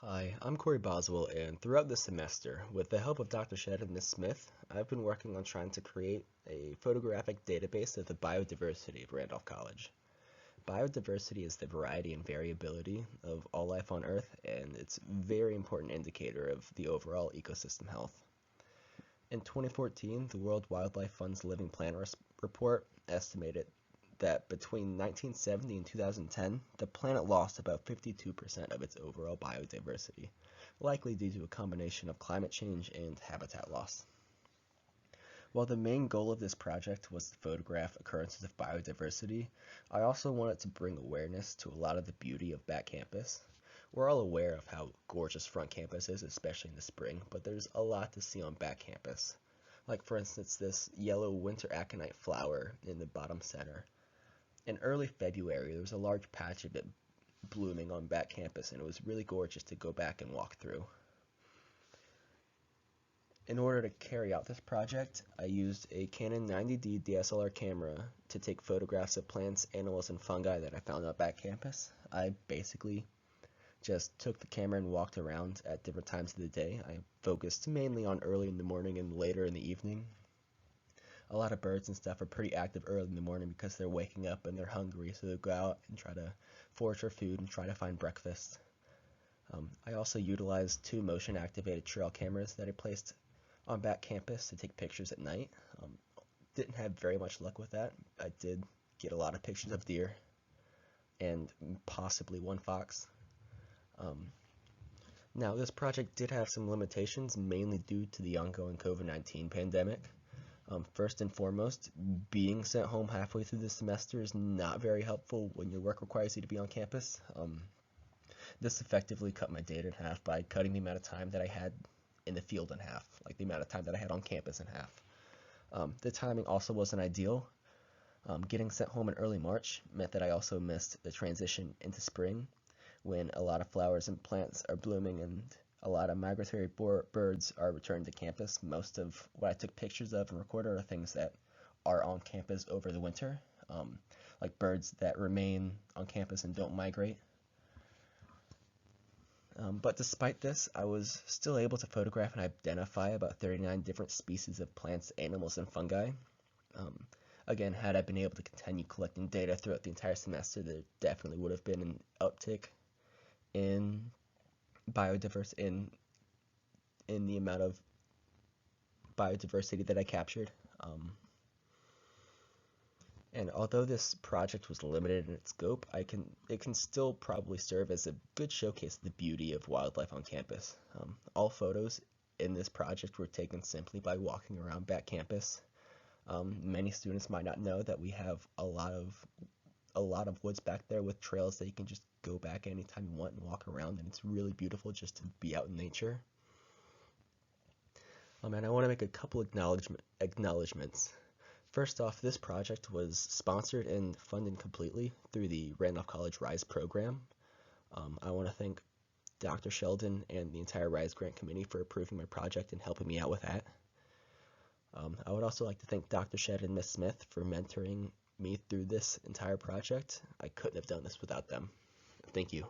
Hi, I'm Corey Boswell, and throughout this semester, with the help of Dr. Shedd and Ms. Smith, I've been working on trying to create a photographic database of the biodiversity of Randolph College. Biodiversity is the variety and variability of all life on Earth, and it's a very important indicator of the overall ecosystem health. In 2014, the World Wildlife Fund's Living Planet report estimated that between 1970 and 2010, the planet lost about 52% of its overall biodiversity, likely due to a combination of climate change and habitat loss. While the main goal of this project was to photograph occurrences of biodiversity, I also wanted to bring awareness to a lot of the beauty of back campus. We're all aware of how gorgeous front campus is, especially in the spring, but there's a lot to see on back campus. Like for instance, this yellow winter aconite flower in the bottom center. In early February, there was a large patch of it blooming on back campus, and it was really gorgeous to go back and walk through. In order to carry out this project, I used a Canon 90D DSLR camera to take photographs of plants, animals, and fungi that I found on back campus. I basically just took the camera and walked around at different times of the day. I focused mainly on early in the morning and later in the evening. A lot of birds and stuff are pretty active early in the morning because they're waking up and they're hungry, so they'll go out and try to forage for food and try to find breakfast. I also utilized two motion-activated trail cameras that I placed on back campus to take pictures at night. Didn't have very much luck with that. I did get a lot of pictures of deer and possibly one fox. Now, this project did have some limitations, mainly due to the ongoing COVID-19 pandemic. First and foremost, being sent home halfway through the semester is not very helpful when your work requires you to be on campus. This effectively cut my day in half by cutting the amount of time that I had in the field in half, like the amount of time that I had on campus in half. The timing also wasn't ideal. Getting sent home in early March meant that I also missed the transition into spring, when a lot of flowers and plants are blooming and a lot of migratory birds are returned to campus. Most of what I took pictures of and recorded are things that are on campus over the winter, like birds that remain on campus and don't migrate. But despite this, I was still able to photograph and identify about 39 different species of plants, animals, and fungi. Again, had I been able to continue collecting data throughout the entire semester, there definitely would have been an uptick in biodiversity, in the amount of biodiversity that I captured. And although this project was limited in its scope, it can still probably serve as a good showcase of the beauty of wildlife on campus. All photos in this project were taken simply by walking around back campus. Many students might not know that we have a lot of woods back there with trails that you can just go back anytime you want and walk around, and it's really beautiful just to be out in nature. And I want to make a couple acknowledgments. First off, this project was sponsored and funded completely through the Randolph College RISE program. I want to thank Dr. Sheldon and the entire RISE grant committee for approving my project and helping me out with that. I would also like to thank Dr. Shedd and Ms. Smith for mentoring me through this entire project. I couldn't have done this without them. Thank you.